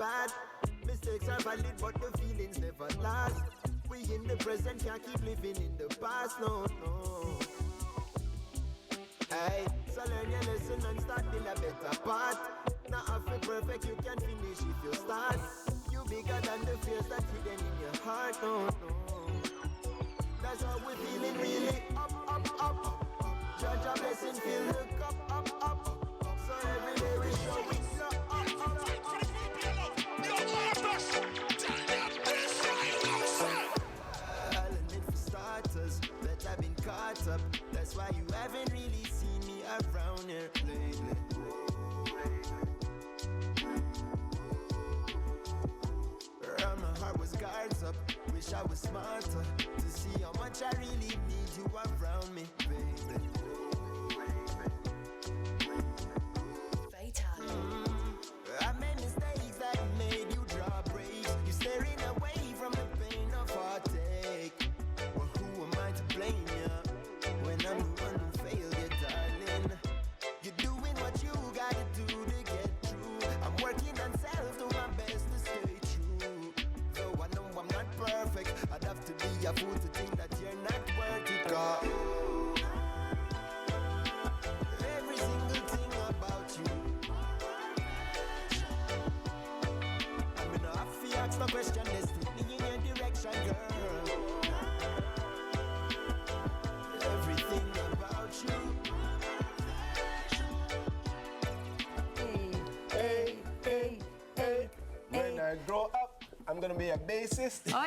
bad. Mistakes are valid, but the feelings never last. We in the present, can't keep living in the past, no. Hey, so learn your lesson and start build a better path. Not half it perfect, you can finish if you start. You bigger than the fears that hidden in your heart, no. That's how we're feeling, really up. Judge a blessing, fill the cup, up. So every day we show it, up. I'll admit for starters that I've been caught up. That's why you haven't really seen me around here lately. My heart was guards up. Wish I was smarter to see how much I really need you around me, baby. I made mistakes that made you draw breaks. You staring away from the pain of heartache. Well, who am I to blame you when I'm the one who failed you, darling? You're doing what you gotta do to get through. I'm working on self, do my best to stay true. Though I know I'm not perfect, I'd have to be a fool to think that you're not worth it. God. Every single thing about you, I'm gonna have to ask no question, destiny in your direction, girl. Everything about you. Hey. When I grow up, I'm gonna be a bassist. No,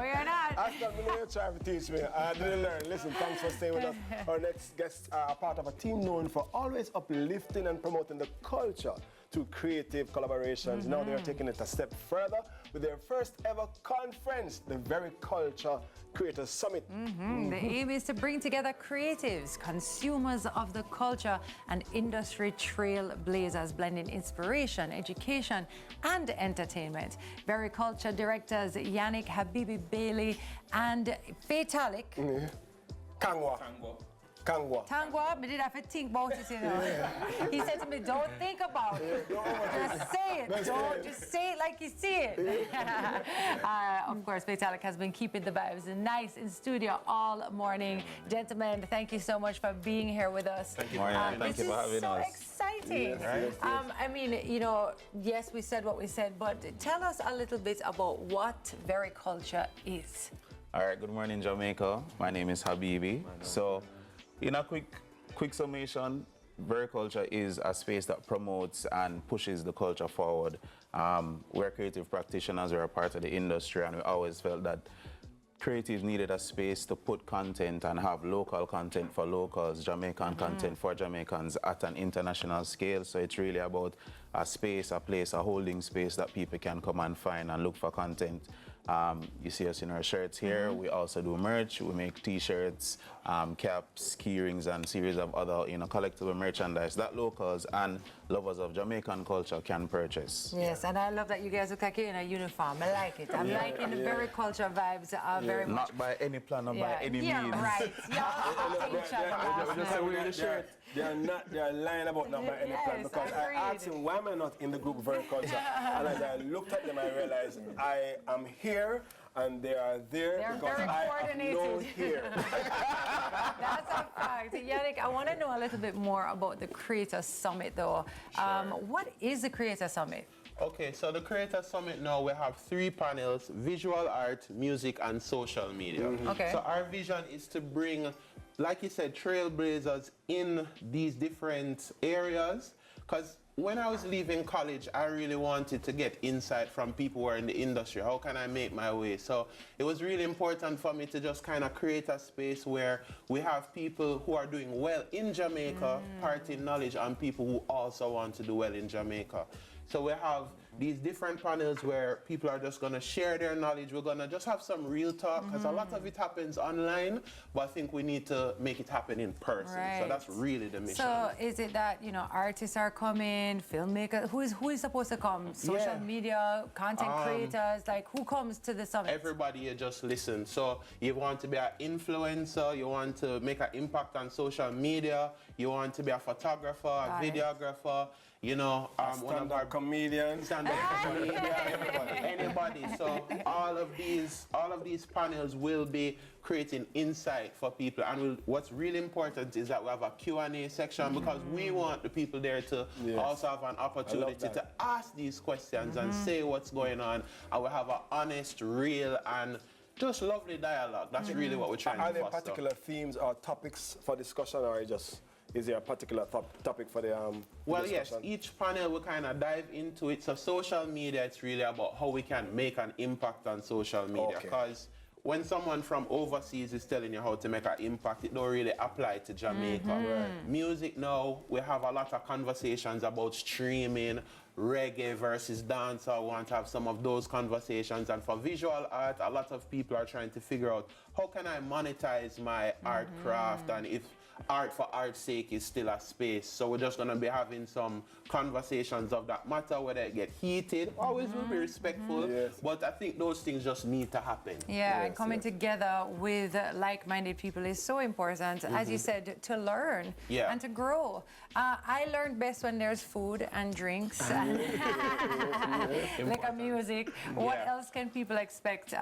you're not. That's not what you're trying to teach me. I didn't learn. Listen, thanks for staying with us. Our next guests are part of a team known for always uplifting and promoting the culture through creative collaborations. Now they're taking it a step further with their first ever conference, the Very Culture Creators Summit. The aim is to bring together creatives, consumers of the culture, and industry trailblazers, blending inspiration, education, and entertainment. Very Culture directors Yannick Habibi Bailey and Fatalik. Kangwa. Tangwa, me did have to think about it, you know. He said to me, don't think about it. Just say it. Just say it like you see it. Of course, Fatalik has been keeping the vibes nice in studio all morning. Gentlemen, thank you so much for being here with us. Thank you. Thank you for having us. This is so exciting. Yes. I mean, you know, yes, we said what we said, but tell us a little bit about what Very Culture is. All right, good morning, Jamaica. My name is Habibi. So, in a quick summation, Very Culture is a space that promotes and pushes the culture forward. We're creative practitioners, we're a part of the industry, and we always felt that creatives needed a space to put content and have local content for locals, Jamaican content for Jamaicans at an international scale. So it's really about a space, a place, a holding space that people can come and find and look for content. You see us in our shirts here. We also do merch. We make t-shirts, caps, key rings, and series of other, collectible merchandise that locals and lovers of Jamaican culture can purchase. Yes, and I love that you guys look like you're in a uniform. I like it. I'm liking the Very Culture vibes very much. Not by any plan or by any means. Right. They're lying about not by any plan, because I asked him, why am I not in the group Very Culture? And as I looked at them, I realized I am here and they are there. They're because very I coordinated. am known here. That's a fact. Yannick, I want to know a little bit more about the Creator Summit, though. What is the Creator Summit? Okay, so the Creator Summit now, we have 3 panels: visual art, music, and social media. Okay. So our vision is to bring, like you said, trailblazers in these different areas, because when I was leaving college, I really wanted to get insight from people who are in the industry. How can I make my way? So it was really important for me to just kind of create a space where we have people who are doing well in Jamaica, parting knowledge, and people who also want to do well in Jamaica. So we have these different panels where people are just going to share their knowledge. We're going to just have some real talk, because a lot of it happens online, but I think we need to make it happen in person. Right. So that's really the mission. So is it that, artists are coming, filmmakers, who is supposed to come? Social media, content creators, like who comes to the summit? Everybody, you just listen. So you want to be an influencer, you want to make an impact on social media, you want to be a photographer, a videographer, you know, one of our comedians. stand-up comedian, anybody. So all of these panels will be creating insight for people. And what's really important is that we have a Q&A section because we want the people there to also have an opportunity to ask these questions and say what's going on. And we have an honest, real, and just lovely dialogue. That's really what we're trying to foster. Are there particular themes or topics for discussion, or is there a particular topic for the Well, discussion? yes, each panel will kind of dive into it. So social media, it's really about how we can make an impact on social media. Because when someone from overseas is telling you how to make an impact, it don't really apply to Jamaica. Music now, we have a lot of conversations about streaming, reggae versus dance. I want to have some of those conversations. And for visual art, a lot of people are trying to figure out how can I monetize my art craft, and if art for art's sake is still a space. So we're just going to be having some conversations of that matter, whether it get heated. Always will be respectful, but I think those things just need to happen. Yeah, and coming together with like-minded people is so important, as you said, to learn and to grow. I learned best when there's food and drinks and like a music. What else can people expect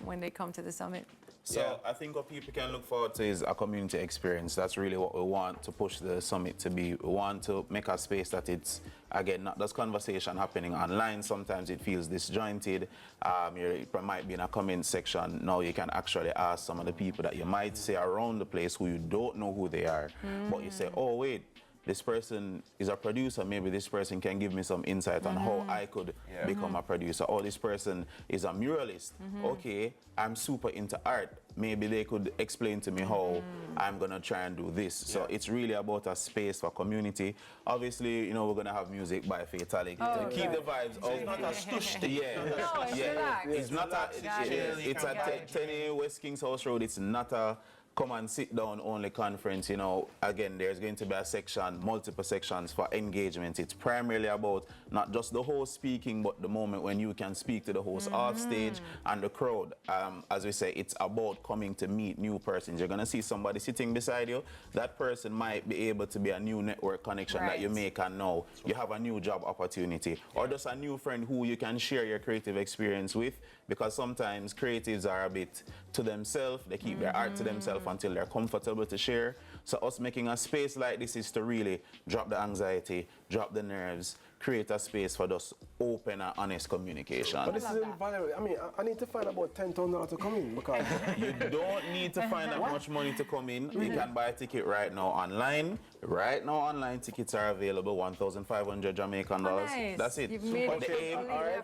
when they come to the summit? So I think what people can look forward to is a community experience. That's really what we want to push the summit to be. We want to make a space that it's, again, not just conversation happening online. Sometimes it feels disjointed. It might be in a comment section. Now you can actually ask some of the people that you might see around the place who you don't know who they are. But you say, oh, wait, this person is a producer, maybe this person can give me some insight on how I could become a producer. Or this person is a muralist. Okay, I'm super into art. Maybe they could explain to me how I'm gonna try and do this. So it's really about a space for community. Obviously, you know, we're gonna have music by Fatalic to keep the vibes out. It's not a stush thing. No, it's relaxed. It's not it's at 10 West Kings House Road. It's not a come and sit down only conference. You know, again, there's going to be a section, multiple sections for engagement. It's primarily about not just the host speaking, but the moment when you can speak to the host off stage and the crowd. As we say, it's about coming to meet new persons. You're gonna see somebody sitting beside you. That person might be able to be a new network connection that you make, and now you have a new job opportunity, or just a new friend who you can share your creative experience with, because sometimes creatives are a bit to themselves. They keep their art to themselves until they're comfortable to share. So us making a space like this is to really drop the anxiety, drop the nerves, create a space for just open and honest communication. But this is invaluable. I mean, I need to find about $10,000 to come in, because you don't need to find that much money to come in. You can buy a ticket right now online. Right now online tickets are available, 1,500 Jamaican dollars. Nice. That's it. You've made it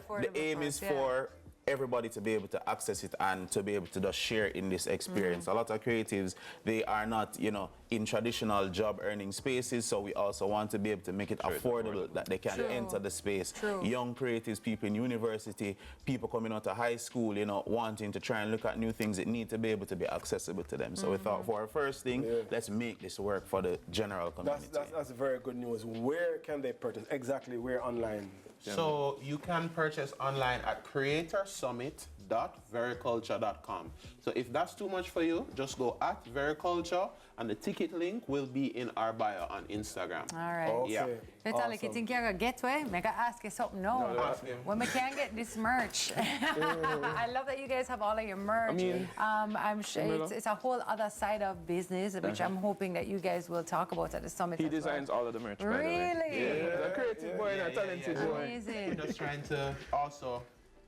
The aim is for everybody to be able to access it and to be able to just share in this experience. A lot of creatives, they are not, you know, in traditional job earning spaces, so we also want to be able to make it affordable that they can enter the space. Young creatives, people in university, people coming out of high school, you know, wanting to try and look at new things, it need to be able to be accessible to them. So we thought, for our first thing, let's make this work for the general community. That's very good news. Where can they purchase? Exactly where online? So you can purchase online at creatorsummit.vericulture.com. So if that's too much for you, just go at Vericulture, and the ticket link will be in our bio on Instagram. All right. Okay. Vitalik, you think you're going to get away? Make I ask you something? No. Ask him. When we can get this merch. I love that you guys have all of your merch. I'm sure it's a whole other side of business, which I'm hoping that you guys will talk about at the summit. He designs all of the merch, by the way. Really? Yeah, a creative boy and a talented boy. Amazing. We're just trying to also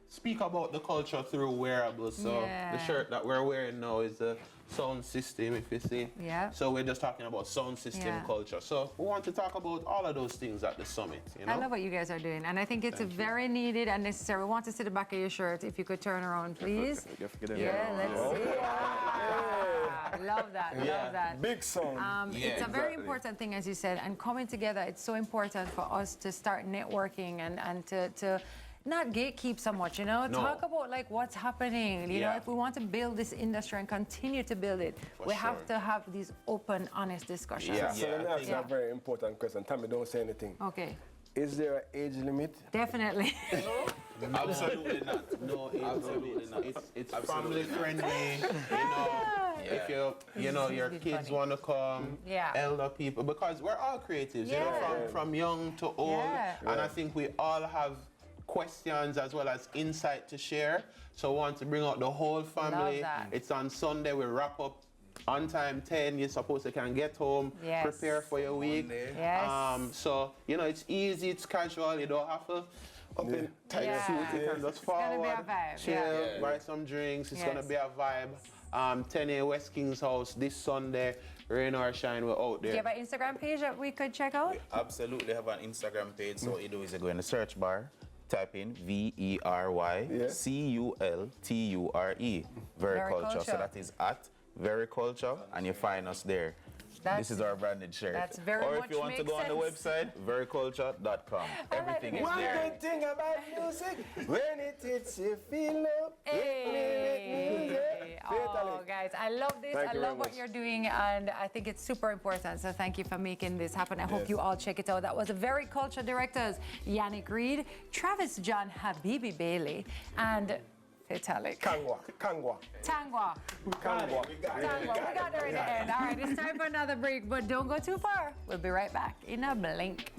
speak about the culture through wearables. So the shirt that we're wearing now is the sound system, if you see. So we're just talking about sound system culture. So we want to talk about all of those things at the summit, you know? I love what you guys are doing, and I think it's very needed and necessary. We want to see the back of your shirt. If you could turn around, please. Let's see. Love that. Love that. Big song. It's a very important thing, as you said, and coming together. It's so important for us to start networking and to not gatekeep so much, you know. Talk about like what's happening. You know, if we want to build this industry and continue to build it, we have to have these open, honest discussions. So let me ask you a very important question. Tami, don't say anything. Okay. Is there an age limit? Definitely. Absolutely not. No, Absolutely not. It's family friendly. If your kids want to come, elder people, because we're all creatives. From young to old, and I think we all have questions as well as insight to share. So we want to bring out the whole family. Love that. It's on Sunday. We wrap up on time 10. You're supposed to can get home, prepare for your week. So it's easy, it's casual. You don't have to up in tight suit. You can just forward, chill, buy some drinks. It's gonna be a vibe. 10 West King's House this Sunday. Rain or shine, we're out there. Do you have an Instagram page that we could check out? We absolutely have an Instagram page. So what you do is you go in the search bar, type in VERYCULTURE, Vericulture. So that is at Vericulture, and you find us there. This is our branded shirt. That's very Or much if you want to go on the website, vericulture.com. Everything is One there. good thing about music, when it hits you feel love. Oh, guys, I love this. I love what you're doing, and I think it's super important. So thank you for making this happen. I hope you all check it out. That was the Very Culture directors, Yannick Reed, Travis John Habibi Bailey, and Vitalik. Kangwa. Tangwa. Tangwa. We got there in the end. All right, it's time for another break, but don't go too far. We'll be right back in a blink.